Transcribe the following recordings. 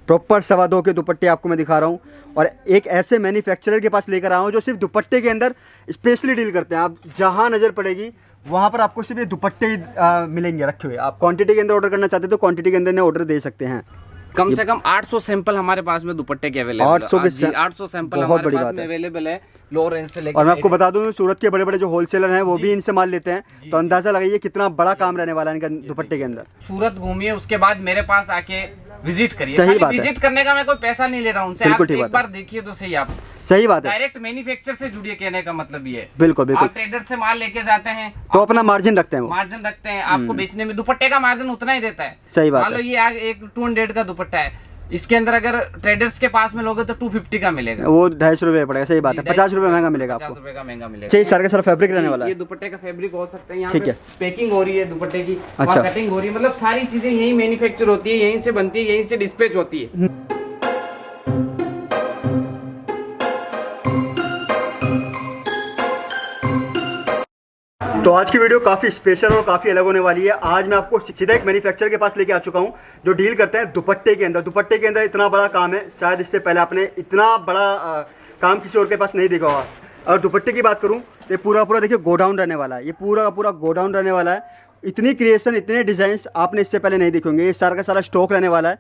Proper 2.25 के दुपट्टे आपको मैं दिखा रहा हूँ, और एक ऐसे मैन्युफैक्चरर के पास लेकर आया हूँ जो सिर्फ दुपट्टे के अंदर स्पेशली डील करते हैं। आप जहाँ नज़र पड़ेगी वहाँ पर आपको सिर्फ ये दुपट्टे ही मिलेंगे रखे हुए। आप क्वांटिटी के अंदर ऑर्डर करना चाहते हैं तो क्वांटिटी के अंदर ऑर्डर दे सकते हैं। कम से कम 800 सैंपल हमारे पास में दुपट्टे के अवेलेबल 800 सैंपल हमारे पास में अवेलेबल है, लो रेंज से लेकर। और मैं आपको बता दूं सूरत के बड़े बड़े जो होलसेलर हैं वो भी इनसे माल लेते हैं, तो अंदाजा लगाइए कितना बड़ा काम रहने वाला है इनका दुपट्टे के अंदर। सूरत घूमिए, उसके बाद मेरे पास आके विजिट करिए। सही बात है, विजिट करने का मैं कोई पैसा नहीं ले रहा हूँ उनसे, आप एक बार देखिए तो सही। आप सही बात है, डायरेक्ट मैन्युफैक्चर से जुड़िए, कहने का मतलब ये है। बिल्कुल बिल्कुल। आप ट्रेडर से माल लेके जाते हैं तो अपना मार्जिन रखते हैं, मार्जिन रखते हैं। आपको बेचने में दुपट्टे का मार्जिन उतना ही रहता है। सही बात है। मान लो ये एक 200 का दुपट्टा है, इसके अंदर अगर ट्रेडर्स के पास में लोगे तो 250 का मिलेगा, वो 250 रुपए पड़ेगा। सही बात है, 50 रुपए महंगा मिलेगा आपको, 50 रुपए का महंगा मिलेगा। चाहिए सारा का सारा फैब्रिक रहने वाला है। ये दुपट्टे का फैब्रिक हो सकता है, यहाँ ठीक पे है। पैकिंग हो रही है दुपट्टे की, अच्छा। कटिंग हो रही है, मतलब सारी चीजें यही मैन्युफैक्चर होती है, यहीं से बनती है, यहीं से डिस्पैच होती है। तो आज की वीडियो काफ़ी स्पेशल और काफ़ी अलग होने वाली है। आज मैं आपको सीधा एक मैन्युफैक्चरर के पास लेके आ चुका हूं जो डील करते हैं दुपट्टे के अंदर। दुपट्टे के अंदर इतना बड़ा काम है, शायद इससे पहले आपने इतना बड़ा काम किसी और के पास नहीं देखा होगा। और दुपट्टे की बात करूं तो ये पूरा देखिए गोडाउन रहने वाला है, ये पूरा का पूरा गोडाउन रहने वाला है। इतनी क्रिएशन, इतने डिज़ाइंस आपने इससे पहले नहीं देखे होंगे। ये सारा का सारा स्टॉक रहने वाला है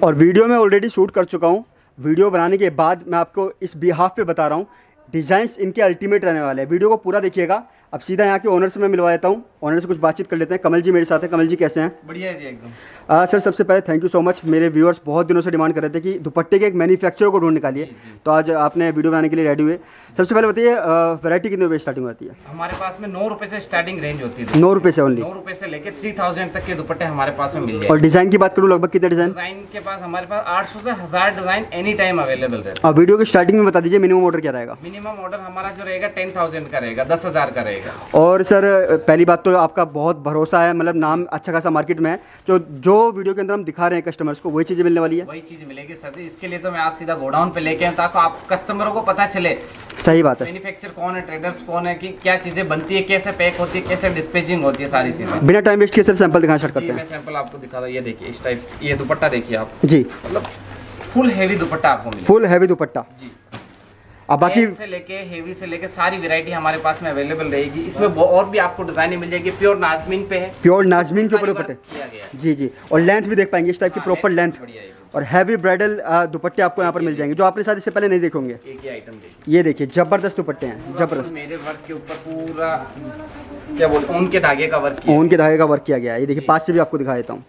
और वीडियो में ऑलरेडी शूट कर चुका हूँ। वीडियो बनाने के बाद मैं आपको इस बिहाफ पे बता रहा हूँ, डिज़ाइंस इनके अल्टीमेट रहने वाले हैं। वीडियो को पूरा देखिएगा। अब सीधा यहाँ के ओनर से मैं मिलवा देता हूँ, ओनर से कुछ बातचीत कर लेते हैं। कमल जी मेरे साथ है। कमल जी कैसे हैं? बढ़िया है जी एकदम। सर सबसे पहले थैंक यू सो मच। मेरे व्यूअर्स बहुत दिनों से डिमांड कर रहे थे कि दुपट्टे के एक मैन्युफैक्चरर को ढूंढ निकालिए, तो आज आपने वीडियो बनाने के लिए रेडी हुए। सबसे पहले बताइए वैरायटी कितने रुपये स्टार्टिंग होती है? हमारे पास में 9 रुपए से स्टार्टिंग रेंज होती है। 9 रुपये से ओनली? 9 रुपए से लेके 3000 तक के दुपट्टे हमारे पास में मिल जाएंगे। और डिज़ाइन की बात करूँ लगभग कितने डिज़ाइन? डिजाइन के पास हमारे पास 800 से 1000 डिजाइन एनी टाइम अवेलेबल रहता है। और वीडियो की स्टार्टिंग में बता दीजिए मिनिमम ऑर्डर क्या रहेगा? मिनिमम ऑर्डर हमारा जो रहेगा 10,000 का रहेगा, 10,000 का रहेगा। और सर पहली बात तो आपका बहुत भरोसा है, मतलब नाम अच्छा खासा मार्केट में है। जो वीडियो के अंदर हम दिखा रहे हैं कस्टमर्स को वही चीज़ें मिलने वाली है? वही चीज़ मिलेगी सर। इसके लिए तो मैं आज सीधा गोडाउन पे लेके आया ताकि आप कस्टमरों को पता चले। सही बात है। मैन्युफैक्चर कौन है, ट्रेडर्स कौन है, कि क्या चीज़ें बनती है, कैसे पैक होती है, कैसे डिस्पैचिंग होती है, सारी चीज़ें। बिना टाइम वेस्ट किए सर सैंपल दिखाना स्टार्ट करते हैं। मैं सैंपल आपको दिखा रहा हूँ। ये देखिए इस टाइप, ये दुपट्टा देखिए आप जी, मतलब फुल हैवी दुपट्टा आपको मिलेगा। फुल हैवी दुपट्टा जी। अब बाकी से लेके हेवी से लेके सारी वैरायटी हमारे पास में अवेलेबल रहेगी। इसमें और भी आपको डिजाइने मिल जाएगी। प्योर नाजमीन पे है, प्योर नाजमीन के ऊपर दुपट्टे किया गया है। जी जी। और लेंथ भी देख पाएंगे इस टाइप की प्रॉपर लेंथ। और हैवी ब्राइडल दुपट्टे आपको यहाँ पर मिल जाएंगे जो आपने शायद इससे पहले नहीं देखे होंगे। एक ही आइटम देखिए, ये देखिए जबरदस्त दुपट्टे हैं, जबरदस्त। मेरे वर्क के ऊपर पूरा क्या बोलते हैं, ऊन के धागे का वर्क किया, ऊन के धागे का वर्क किया गया है। ये देखिए पास से भी आपको दिखा देता हूँ।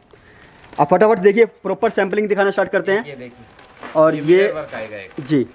आप फटाफट देखिए, प्रॉपर सैंपलिंग दिखाना स्टार्ट करते हैं। ये देखिए, और ये वर्क आएगा एक जी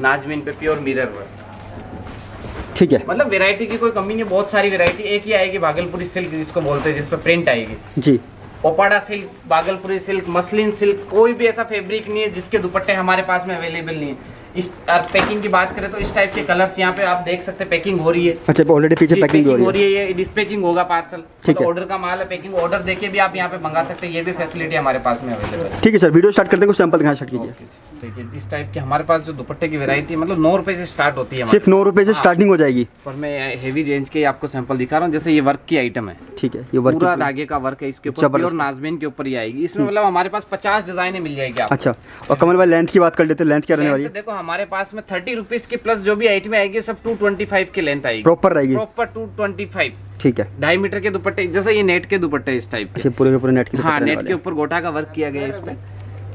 नाजमीन पे, प्योर मिरर वर्क। ठीक है, मतलब वैरायटी की कोई कमी नहीं, बहुत सारी वैरायटी। एक ही आएगी भागलपुरी सिल्क जिसको बोलते हैं, जिसपे प्रिंट आएगी जी। ओपाड़ा सिल्क, भागलपुरी सिल्क, मसलिन सिल्क, कोई भी ऐसा फैब्रिक नहीं है जिसके दुपट्टे हमारे पास में अवेलेबल नहीं है। इस पैकिंग की बात करें तो इस टाइप के कलर्स यहाँ पे आप देख सकते हैं, पैकिंग हो रही है। अच्छा, ऑलरेडी पीछे पैकिंग हो रही है। ये डिस्पैचिंग होगा पार्सल। ठीक है, ऑर्डर का माल है, पैकिंग ऑर्डर देके भी आप यहाँ पे मंगा सकते हैं। ये भी फैसिलिटी हमारे पास में अवेलेबल है। ठीक है सर, वीडियो स्टार्ट करते हैं, कुछ सैंपल दिखाना स्टार्ट कीजिए। देखिए इस टाइप के हमारे पास जो दुपट्टे की वैरायटी मतलब 9 रुपए से स्टार्ट होती है। सिर्फ 9 रुपए से स्टार्टिंग हो जाएगी। और मैं हेवी रेंज के आपको सैंपल दिखा रहा हूँ। जैसे ये वर्क की आइटम है, ठीक है, ये वर्क पूरा धागे का वर्क है, इसके ऊपर प्योर नाजमीन के ऊपर ही आएगी। इसमें मतलब हमारे पास 50 डिजाइने मिल जाएगी आपको। अच्छा, और कमल भाई लेंथ की बात कर लेते हैं, लेंथ क्या रहने वाली है? देखो हमारे पास में 30 रुपीज के प्लस जो भी आइटम आएगी सब 225 की लेंथ आएगी, प्रॉपर रहेगी, प्रॉपर 225। ठीक है, 2.5 मीटर के दुपट्टे, जैसे ये नेट के दुपट्टे इस टाइप के। पूरे के पूरे नेट के। हाँ, नेट के ऊपर गोटा का वर्क किया गया है इसमें।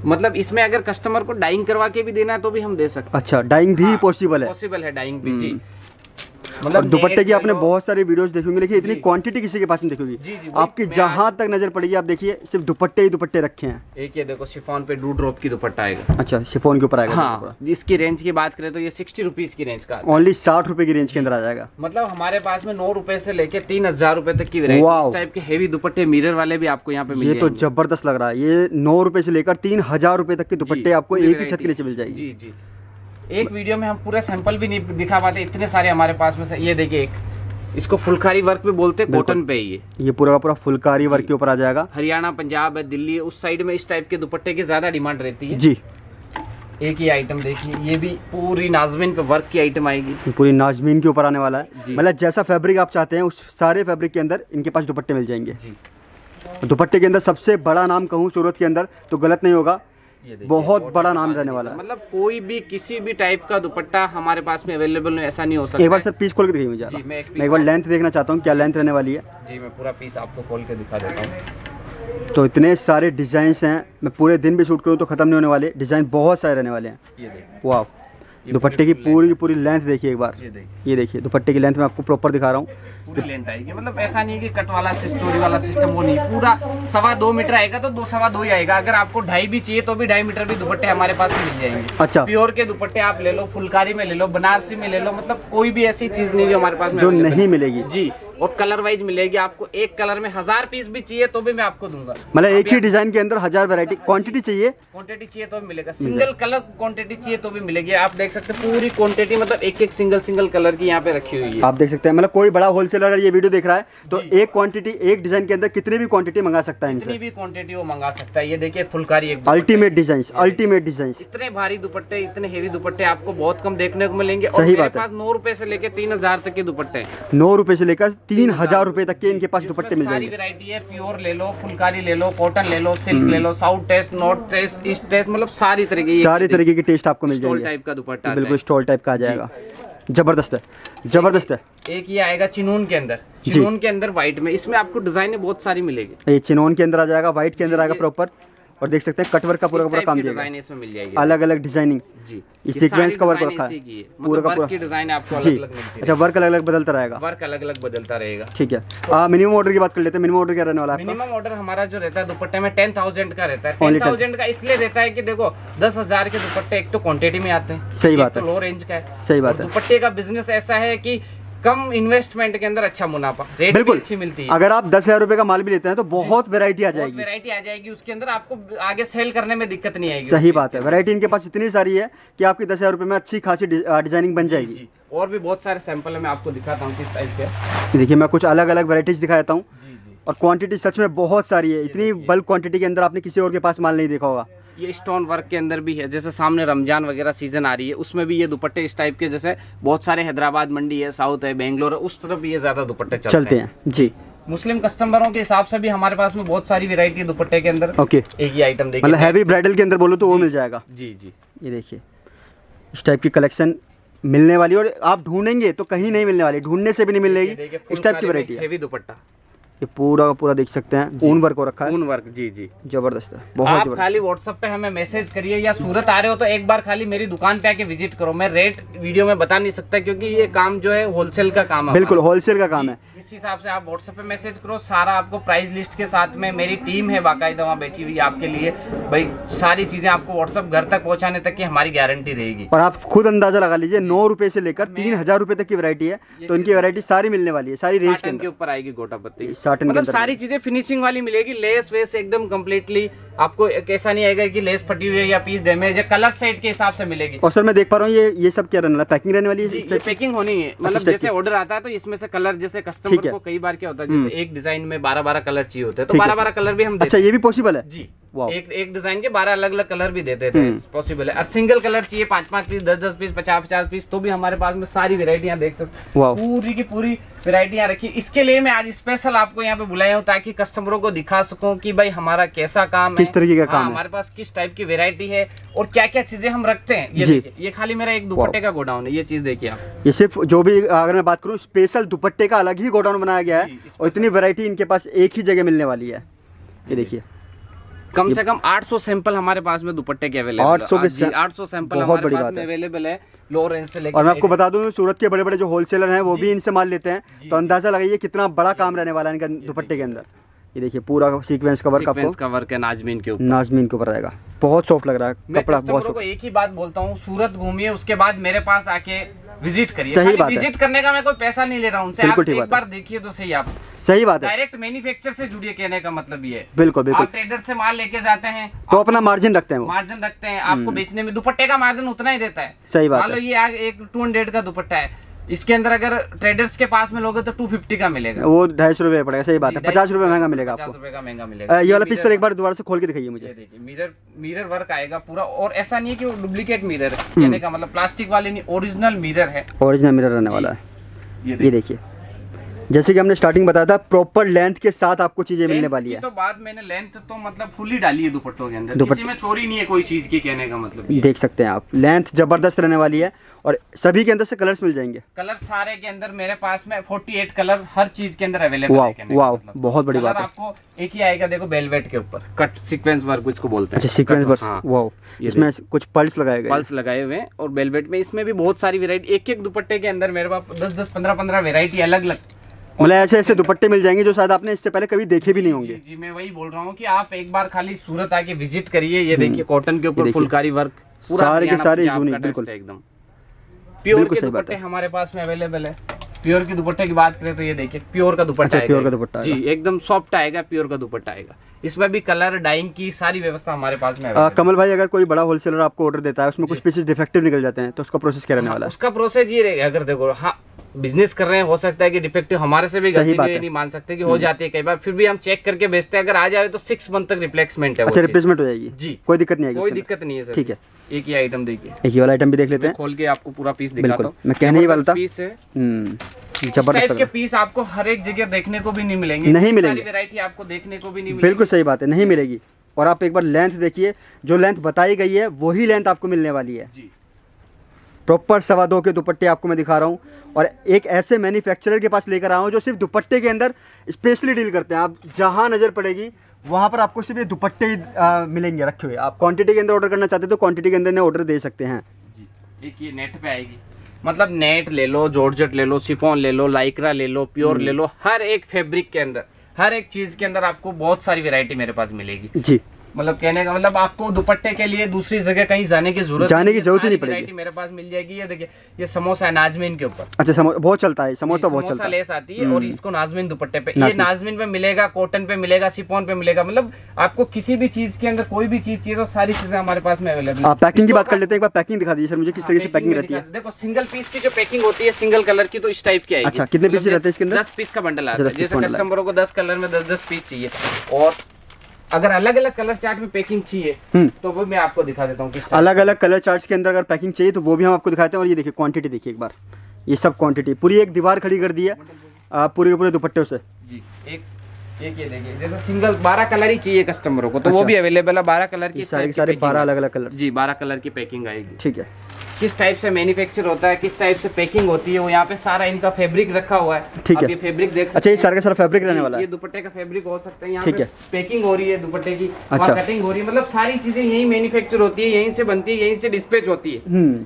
मतलब इसमें अगर कस्टमर को डाइंग करवा के भी देना है तो भी हम दे सकते हैं। अच्छा, डाइंग भी पॉसिबल है? पॉसिबल है डाइंग भी जी। मतलब दुपट्टे की आपने बहुत सारी वीडियोस देखी होंगी, लेकिन इतनी क्वांटिटी किसी के पास नहीं देखोगी। आपकी जहां तक नजर पड़ेगी आप देखिए सिर्फ दुपट्टे ही दुपट्टे रखे हैं। एक ये देखो शिफॉन पे डू ड्रॉप की दुपट्टा आएगा। अच्छा, शिफॉन के ऊपर आएगा। हाँ, इसकी रेंज की बात करें तो ये 60 रुपीज की रेंज का, ओनली 60 रुपए की रेंज के अंदर आ जाएगा। मतलब हमारे पास में 9 रुपए से लेके 3000 रुपए तक की वैरायटी। इस टाइप के हेवी दुपट्टे मिरर वाले भी आपको यहाँ पे मिल ये तो जबरदस्त लग रहा है। ये 9 रुपए से लेकर 3000 रुपए तक के दुपट्टे आपको एक ही छत के नीचे मिल जाएगी। जी जी। एक वीडियो में हम पूरा सैंपल भी नहीं दिखा पाते, इतने सारे हमारे पास में। ये देखिए एक, इसको फुलकारी वर्क भी बोलते हैं, कॉटन पे ये पूरा का पूरा फुलकारी वर्क के ऊपर आ जाएगा। हरियाणा, पंजाब है, दिल्ली, उस साइड में इस टाइप के दुपट्टे की ज्यादा डिमांड रहती है जी। एक ही आइटम देखिए, ये भी पूरी नाजमीन पे वर्क की आइटम आएगी। पूरी नाजमीन के ऊपर आने वाला है। मतलब जैसा फैब्रिक आप चाहते हैं उस सारे फैब्रिक के अंदर इनके पास दुपट्टे मिल जाएंगे जी। दुपट्टे के अंदर सबसे बड़ा नाम कहूँ सूरत के अंदर तो गलत नहीं होगा, बहुत बड़ा नाम रहने वाला है। मतलब कोई भी किसी भी टाइप का दुपट्टा हमारे पास में अवेलेबल नहीं, ऐसा नहीं हो सकता। एक बार सर पीस खोल के दिखाइए मुझे। जी, मैं एक बार लेंथ देखना चाहता हूँ, क्या लेंथ रहने वाली है। जी मैं पूरा पीस आपको खोल के दिखा देता हूँ। तो इतने सारे डिजाइन्स हैं, मैं पूरे दिन भी शूट करूँ तो खत्म नहीं होने वाले, डिजाइन बहुत सारे रहने वाले हैं। ये देखिए, वाह, दुपट्टे की पूरी लेंथ देखिए एक बार। ये देखिए दुपट्टे की लेंथ मैं आपको प्रॉपर दिखा रहा हूँ, पूरी लेंथ आएगी। मतलब ऐसा नहीं है कि कट वाला स्टोरी वाला सिस्टम, वो नहीं, पूरा 2.25 मीटर आएगा तो 2.25 ही आएगा। अगर आपको 2.5 भी चाहिए तो भी 2.5 मीटर भी दुपट्टे हमारे पास में मिल जाएंगे। अच्छा, प्योर के दुपट्टे आप ले लो, फुलकारी में ले लो, बनारसी में ले लो, मतलब कोई भी ऐसी चीज नहीं जो हमारे पास में जो नहीं मिलेगी। जी, और कलर वाइज मिलेगी आपको। एक कलर में 1000 पीस भी चाहिए तो भी मैं आपको दूंगा। मतलब एक ही डिजाइन के अंदर 1000 वैरायटी। क्वांटिटी चाहिए, क्वांटिटी चाहिए तो भी मिलेगा, सिंगल कलर क्वांटिटी चाहिए तो भी मिलेगी। आप देख सकते हैं पूरी क्वांटिटी, मतलब एक सिंगल कलर की यहाँ पे रखी हुई है। आप देख सकते हैं। मतलब कोई बड़ा होलसेलर अगर ये वीडियो देख रहा है तो एक क्वांटिटी, एक डिजाइन के अंदर कितनी भी क्वांटिटी मंगा सकता है कितनी इनसे, भी क्वांटिटी वो मंगा सकता है। ये देखिए फुलकारी एक अल्टीमेट डिजाइन्स, अल्टीमेट डिजाइन्स। इतने भारी दुपट्टे, इतने हेवी दुपट्टे आपको बहुत कम देखने को मिलेंगे। और सही मेरे बात है। पास 9 रुपए से लेके 3000 तक के दुपट्टे हैं। 9 रुपए से लेकर 3000 रुपए तक के इनके पास इसमें दुपट्टे मिल सारी जाएंगे। वैरायटी है, प्योर ले लो, फुलकारी ले लो, कॉटन ले लो, सिल्क ले लो, south taste, north taste, east taste, मतलब सारी तरीके की टेस्ट आपको मिल स्टॉल जाएंगे। टाइप का दुपट्टा बिल्कुल स्टॉल टाइप का आ जाएगा। जबरदस्त है, जबरदस्त है। एक ये आएगा चिनून के अंदर, चिनून के अंदर व्हाइट में। इसमें आपको डिजाइन बहुत सारी मिलेगी। ये चिनोन के अंदर आ जाएगा, व्हाइट के अंदर आएगा प्रॉपर। और देख सकते हैं कटवर्क का पूरा काम दिया डिजाइन इसमें मिल जाएगी, अलग अलग डिजाइनिंग। जी, इस सीक्वेंस का वर्क रखा है पूरा का पूरा। की डिजाइन आपको जी, अलग अलग मिलती है। अच्छा, वर्क अलग अलग बदलता रहेगा, वर्क अलग अलग बदलता रहेगा। ठीक है। मिनिमम ऑर्डर की बात कर लेते हैं। मिनिमम ऑर्डर क्या रहने वाला है? मिनिमम ऑर्डर हमारा जो रहता है दुपट्टे में 10,000 का रहता है। 10,000 का इसलिए रहता है कि देखो 10,000 के दुपट्टे एक तो क्वांटिटी में आते हैं, सही बात है, लो रेंज का है। सही बात है। दुपट्टे का बिजनेस ऐसा है कि कम इन्वेस्टमेंट के अंदर अच्छा मुनाफा, रेट बिल्कुल अच्छी मिलती है। अगर आप 10,000 रुपए का माल भी लेते हैं तो बहुत वैरायटी आ जाएगी, वैरायटी आ जाएगी उसके अंदर, आपको आगे सेल करने में दिक्कत नहीं आएगी। सही बात है। वैरायटी इनके पास इतनी सारी है कि आपकी 10,000 रुपए में अच्छी खासी डिजाइनिंग बन जाएगी। जी, और भी बहुत सारे सैंपल है, मैं आपको दिखाता हूँ किस टाइप के। देखिए मैं कुछ अलग अलग वैरायटीज दिखाता हूँ, और क्वांटिटी सच में बहुत सारी है। इतनी बल्क क्वांटिटी के अंदर आपने किसी और के पास माल नहीं देखा होगा। ये स्टोन वर्क के अंदर भी है, जैसे सामने रमजान वगैरह सीजन आ रही है, उसमें भी ये दुपट्टे इस टाइप के, जैसे बहुत सारे हैदराबाद मंडी है, साउथ है, बेंगलोर है, उस तरफ ये ज्यादा दुपट्टे चलते हैं। जी, मुस्लिम कस्टमरों के हिसाब से भी हमारे पास में बहुत सारी वैरायटी है दुपट्टे के अंदर। ओके, एक ही आइटम देखिए, मतलब हैवी ब्राइडल के अंदर बोलो तो वो मिल जाएगा। जी जी, ये देखिए इस टाइप की कलेक्शन मिलने वाली, और आप ढूंढेंगे तो कहीं नहीं मिलने वाली, ढूंढने से भी नहीं मिलेगी। इस टाइप की वैरायटी है। हेवी दुपट्टा, ये पूरा का पूरा देख सकते हैं, ऊन वर्क हो रखा है। ऊन वर्क, जी जी, जबरदस्त है, बहुत आप जबरदस्त। खाली व्हाट्सएप पे हमें मैसेज करिए, या सूरत आ रहे हो तो एक बार खाली मेरी दुकान पे आके विजिट करो। मैं रेट वीडियो में बता नहीं सकता क्योंकि ये काम जो है होलसेल का काम है। बिल्कुल होलसेल का काम है। इस हिसाब से आप व्हाट्सएप पे मैसेज करो, सारा आपको प्राइस लिस्ट के साथ में, मेरी टीम है बाकायदा वहाँ बैठी हुई आपके लिए, भाई सारी चीजें आपको व्हाट्सएप घर तक पहुँचाने तक की हमारी गारंटी रहेगी। और आप खुद अंदाजा लगा लीजिए, 9 रुपए से लेकर 3000 रुपए तक की वैरायटी है, तो इनकी वैरायटी सारी मिलने वाली है, सारी रेंज के ऊपर आएगी गोटा पत्ती, साटन के अंदर सारी चीजें फिनिशिंग वाली मिलेगी। लेस वेस एकदम कम्प्लीटली, आपको ऐसा नहीं आएगा कि लेस फटी हुई है या पीस डैमेज है, कलर सेट के हिसाब से मिलेगी। और सर मैं देख पा रहा हूँ ये सब क्या रहने वाला है? पैकिंग रहने वाली है? ये पैकिंग होनी है, मतलब जैसे ऑर्डर आता है तो इसमें से कलर, जैसे कस्टमर को कई बार क्या होता है, जैसे एक डिजाइन में 12-12 कलर चाहिए होते हैं, तो 12-12 कलर भी हम देते हैं। अच्छा, ये भी पॉसिबल है? जी, एक डिजाइन के 12 अलग अलग कलर भी देते थे, पॉसिबल है। और सिंगल कलर चाहिए 5-5 पीस, 10-10 पीस, 50-50 पीस, तो भी हमारे पास में सारी वेरायटियां देख सकते हो, पूरी की पूरी वेरायटियां रखी। इसके लिए मैं आज स्पेशल आपको यहाँ पे बुलाया हूँ ताकि कस्टमरों को दिखा सकूं कि भाई हमारा कैसा काम है, किस तरीके का काम है, हमारे पास किस टाइप की वेरायटी है और क्या क्या चीजें हम रखते हैं। ये देखिए, ये खाली मेरा एक दुपट्टे का गोडाउन है, ये चीज देखिए आप। ये सिर्फ जो भी, अगर मैं बात करूँ, स्पेशल दुपट्टे का अलग ही गोडाउन बनाया गया है, और इतनी वैरायटी इनके पास एक ही जगह मिलने वाली है। ये देखिए कम से कम 800 सैंपल हमारे पास में दुपट्टे के अवेलेबल, 800 सैंपल हमारे पास में अवेलेबल है, लो रेंज से लेकर। और मैं आपको बता दूं, सूरत के बड़े बड़े जो होलसेलर हैं वो भी इनसे माल लेते हैं, तो अंदाजा लगाइए कितना बड़ा काम रहने वाला है इनका दुपट्टे के अंदर। ये देखिए पूरा सीक्वेंस का वर्क, आपको का वर्क है नाजमीन के ऊपर, नाजमीन के ऊपर रहेगा, बहुत सॉफ्ट लग रहा है कपड़ा। बहुत को एक ही बात बोलता हूँ, सूरत घूमिए, उसके बाद मेरे पास आके विजिट करिए। सही बात है, विजिट करने का मैं कोई पैसा नहीं ले रहा हूँ उनसे, आप एक बार देखिए तो सही। आप सही बात है, डायरेक्ट मैन्युफैक्चर से जुड़िए, कहने का मतलब ये है। बिल्कुल बिल्कुल। आप ट्रेडर से माल लेके जाते हैं तो अपना मार्जिन रखते हैं, मार्जिन रखते हैं, आपको बेचने में दुपट्टे का मार्जिन उतना ही रहता है। सही बात है। मान लो ये एक 200 का दुपट्टा है, इसके अंदर अगर ट्रेडर्स के पास में लोगे तो 250 का मिलेगा, वो 250 रुपए पड़ेगा। सही बात है, 50 रुपए महंगा मिलेगा आपको, 50 रुपए का महंगा मिलेगा। ये वाला पिस्टल एक बार दोबारा से खोल के दिखाइए मुझे। देखिए मिरर वर्क आएगा पूरा, और ऐसा नहीं है कि वो डुप्लीकेट मिरर है, कहने का मतलब प्लास्टिक वाले नहीं, ओरिजिनल मिरर है, ओरिजिनल मिरर रहने वाला है। ये देखिए जैसे कि हमने स्टार्टिंग बताया था, प्रॉपर लेंथ के साथ आपको चीजें मिलने वाली है। तो बाद मैंने लेंथ तो मतलब फुल्ली डाली है दुपट्टों के अंदर, किसी में चोरी नहीं है कोई चीज की, कहने का मतलब ये। देख सकते हैं आप, लेंथ जबरदस्त रहने वाली है और सभी के अंदर से कलर्स मिल जाएंगे। कलर सारे के अंदर मेरे पास में 48 कलर हर चीज के अंदर अवेलेबल है। वाह, बहुत बड़ी बात है। आपको एक ही आएगा, देखो वेलवेट के ऊपर कट सीक्वेंस वर्क इसको बोलते हैं। अच्छा, सीक्वेंस वर्क, वाह, इसमें कुछ पल्स लगाए गए, पल्स लगाए हुए हैं। और वेलवेट में इसमें भी बहुत सारी वैरायटी, एक एक दुपट्टे के अंदर मेरे पास 10-10, 15-15 वैरायटी अलग अलग, मतलब ऐसे ऐसे दुपट्टे मिल जाएंगे जो शायद आपने इससे पहले कभी देखे भी नहीं होंगे। जी, मैं वही बोल रहा हूँ कि आप एक बार खाली सूरत आके विजिट करिए। ये देखिए कॉटन के ऊपर फुलकारी वर्क, पूरा सारे के सारे यूनिक, बिल्कुल एकदम प्योर के दुपट्टे हमारे पास में अवेलेबल है। प्योर के दुपट्टे की बात करें तो ये देखिए प्योर का दुपट्टा प्योर का दुपट्टा जी, एकदम सॉफ्ट आएगा, प्योर का दुपट्टा आएगा। इसमें भी कलर डाइंग की सारी व्यवस्था हमारे पास में है। कमल भाई, अगर कोई बड़ा होलसेलर आपको ऑर्डर देता है, उसमें कुछ पीसेस डिफेक्टिव निकल जाते हैं, तो उसका प्रोसेस क्या रहने वाला है? उसका प्रोसेस ये रहेगा, अगर देखो हाँ बिजनेस कर रहे हैं, हो सकता है कि डिफेक्टिव हमारे से भी गलती नहीं मान सकते कि हो जाती है कई बार, फिर भी हम चेक करके भेजते हैं। अगर आ जाए तो 6 मंथ तक रिप्लेसमेंट है। अच्छा, रिप्लेसमेंट हो जाएगी जी, कोई दिक्कत नहीं आएगी, कोई दिक्कत नहीं है सर। ठीक है, एक ही आइटम देखिए, एक ही वाला आइटम भी देख लेते हैं, खोल के आपको पूरा पीस दिखाता हूँ। मैं कहने ही वाला था, पीस है जबरदस्त के पीस आपको हर एक जगह देखने को भी नहीं मिलेंगे, नहीं मिलेंगे, वैरायटी आपको देखने को भी नहीं मिलेगी। बिल्कुल सही बात है, नहीं मिलेगी। और आप एक बार लेंथ देखिए, जो लेंथ बताई गई है वही लेंथ आपको मिलने वाली है जी। प्रॉपर 2.25 के दुपट्टे आपको मैं दिखा रहा हूँ, और एक ऐसे मैन्युफैक्चरर के पास लेकर आया हूँ जो सिर्फ दुपट्टे के अंदर स्पेशली डील करते हैं। आप जहाँ नज़र पड़ेगी वहाँ पर आपको सिर्फ ये दुपट्टे ही मिलेंगे रखे हुए। आप क्वांटिटी के अंदर ऑर्डर करना चाहते हैं तो क्वांटिटी के अंदर ऑर्डर दे सकते हैं जी। एक ये नेट पे आएगी, मतलब नेट ले लो, जॉर्जेट ले लो, शिफॉन ले लो, लाइक्रा ले लो, प्योर ले लो, हर एक फैब्रिक के अंदर, हर एक चीज के अंदर आपको बहुत सारी वैरायटी मेरे पास मिलेगी जी। मतलब कहने का मतलब आपको दुपट्टे के लिए दूसरी जगह कहीं जाने की जरूरत ही नहीं पड़ेगी, मेरे पास मिल जाएगी। ये देखिए, ये समोसा है नाजमीन के ऊपर। अच्छा, बहुत चलता है समोसा, बहुत चलता है, लेस आती है और इसको नाजमीन दुपट्टे पे, ये नाजमीन पे मिलेगा, कॉटन पे मिलेगा, शिफॉन पे मिलेगा। मतलब आपको किसी भी चीज के अंदर कोई भी चीज चाहिए तो सारी चीजें हमारे पास में अवेलेबल है। पैकिंग की बात कर लेते हैं, एक बार पैकिंग दिखा दीजिए सर मुझे, किस तरीके से पैकिंग रहती है। देखो सिंगल पीस की जो पैकिंग होती है सिंगल कलर की, तो इस टाइप की आएगी। अच्छा, कितने पीस रहते हैं इसके अंदर? 10 पीस का बंडल आता है। जैसे कस्टमरों को 10 कलर में 10-10 पीस चाहिए, और अगर अलग अलग कलर चार्ट में पैकिंग चाहिए तो वो मैं आपको दिखा देता हूँ। अलग अलग कलर चार्ट्स के अंदर अगर पैकिंग चाहिए तो वो भी हम आपको दिखाते हैं। और ये देखिए क्वांटिटी देखिए एक बार, ये सब क्वांटिटी पूरी एक दीवार खड़ी कर दी है पूरे के पूरे दुपट्टे से जी। एक ये देखिए, जैसे सिंगल 12 कलर ही चाहिए कस्टमरों को तो वो भी अवेलेबल है। 12 कलर की सारे 12 अलग अलग कलर जी, 12 कलर की पैकिंग आएगी। ठीक है, किस टाइप से मैन्युफैक्चर होता है, किस टाइप से पैकिंग होती है, वो यहाँ पे सारा इनका फैब्रिक रखा हुआ है। ठीक है, ये फैब्रिक देख सकते हैं। अच्छा, ये सारा का सारा फैब्रिक रहने वाला है, ये दुपट्टे का फैब्रिक हो सकता है। यहाँ ठीक पे है, पैकिंग हो रही है दुपट्टे की, अच्छा, कटिंग हो रही है, मतलब सारी चीजें यही मैन्युफैक्चर होती है, यहीं से बनती है, यहीं से डिस्पैच होती है।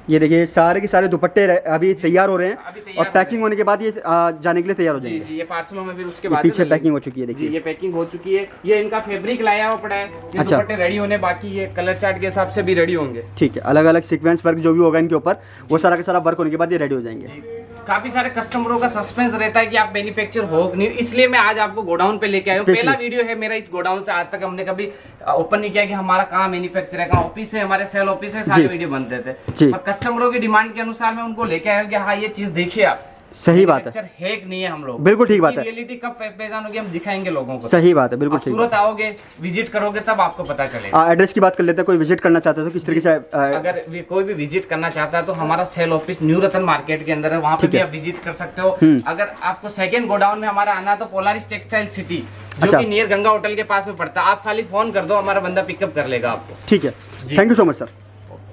ये देखिए सारे के सारे दुपट्टे अभी तैयार हो रहे हैं और पैकिंग होने के बाद ये जाने के लिए तैयार हो जाएंगे। जी, ये पार्सलों में फिर उसके बाद पीछे पैकिंग हो चुकी है। देखिए ये पैकिंग हो चुकी है, ये इनका फैब्रिक लाया हुआ पड़ा है। ये अच्छा, दुपट्टे रेडी होने बाकी है, कलर चार्ट के हिसाब से भी रेडी होंगे। ठीक है, अलग अलग सीक्वेंस वर्क जो भी होगा इनके ऊपर वो सारा का सारा वर्क होने के बाद ये रेडी हो जाएंगे। काफी सारे कस्टमरों का सस्पेंस रहता है कि आप मैन्युफैक्चर हो नहीं, इसलिए मैं आज आपको गोडाउन पे लेके आया हूँ। पहला वीडियो है मेरा इस गोडाउन से, आज तक हमने कभी ओपन नहीं किया कि हमारा कहाँ मैन्युफैक्चर है, कहाँ ऑफिस है, हमारे सेल ऑफिस है, सारे वीडियो बनते थे। और कस्टमरों की डिमांड के अनुसार मैं उनको लेके आया कि हाँ ये चीज देखिए आप, सही बात है, है कि नहीं है। हम लोग बिल्कुल ठीक बात है, रियलिटी कब पहचान होगी हम दिखाएंगे लोगों को। सही बात है, बिल्कुल ठीक। सूरत आओगे, विजिट करोगे तब आपको पता चलेगा। एड्रेस की बात कर लेते हैं, कोई विजिट करना चाहता है तो किस तरीके से? अगर कोई भी विजिट करना चाहता है तो हमारा सेल ऑफिस न्यू रतन मार्केट के अंदर है, वहाँ पे भी आप विजिट कर सकते हो। अगर आपको सेकंड गोडाउन में हमारा आना है तो पोलारिस टेक्सटाइल सिटी जो कि नियर गंगा होटल के पास में पड़ता है, आप खाली फोन कर दो, हमारा बंदा पिकअप कर लेगा आपको। ठीक है, thank you so much sir.